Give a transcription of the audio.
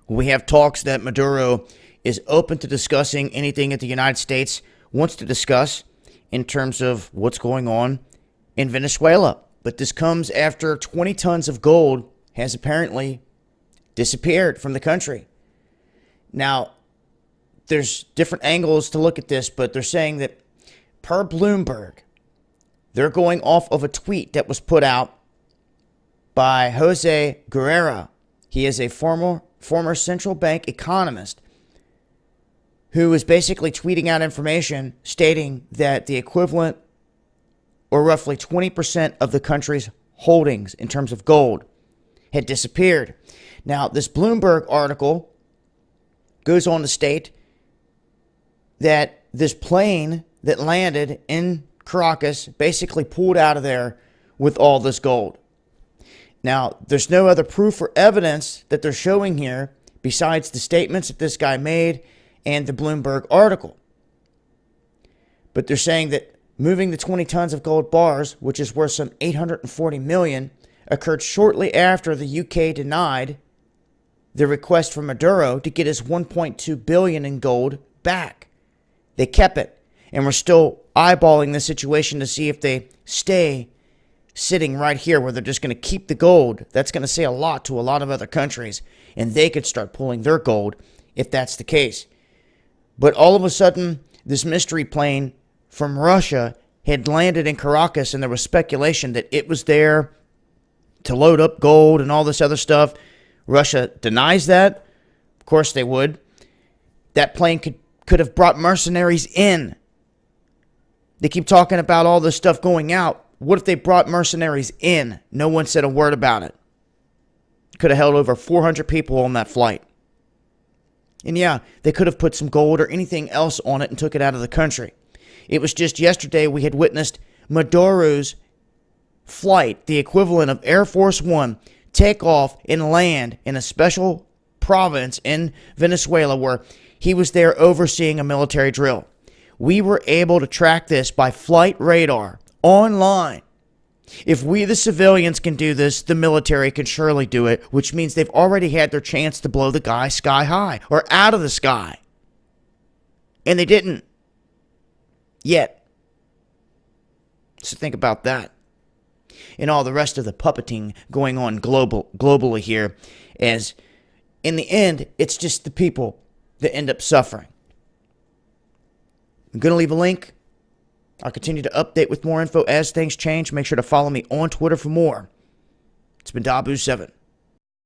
We have talks that Maduro is open to discussing anything that the United States wants to discuss in terms of what's going on in Venezuela. But this comes after 20 tons of gold has apparently disappeared from the country. Now, there's different angles to look at this, but they're saying that per Bloomberg, they're going off of a tweet that was put out by Jose Guerrera. He is a former central bank economist who is basically tweeting out information stating that the equivalent or roughly 20% of the country's holdings in terms of gold had disappeared. Now, this Bloomberg article goes on to state that this plane that landed in Caracas basically pulled out of there with all this gold. Now, there's no other proof or evidence that they're showing here besides the statements that this guy made and the Bloomberg article. But they're saying that moving the 20 tons of gold bars, which is worth some $840 million, occurred shortly after the UK denied the request from Maduro to get his $1.2 billion in gold back. They kept it, and we're still eyeballing the situation to see if they stay sitting right here where they're just going to keep the gold. That's going to say a lot to a lot of other countries, and they could start pulling their gold if that's the case. But all of a sudden, this mystery plane from Russia had landed in Caracas, and there was speculation that it was there to load up gold and all this other stuff. Russia denies that. Of course they would. That plane could have brought mercenaries in. They keep talking about all this stuff going out. What if they brought mercenaries in? No one said a word about it. Could have held over 400 people on that flight. And yeah, they could have put some gold or anything else on it and took it out of the country. It was just yesterday we had witnessed Maduro's flight, the equivalent of Air Force One, take off and land in a special province in Venezuela where he was there overseeing a military drill. We were able to track this by flight radar online. If we, the civilians, can do this, the military can surely do it, which means they've already had their chance to blow the guy sky high or out of the sky. And they didn't. Yet. So think about that. And all the rest of the puppeting going on globally here, as in the end, it's just the people that end up suffering. I'm going to leave a link. I'll continue to update with more info as things change. Make sure to follow me on Twitter for more. It's been Dabu7.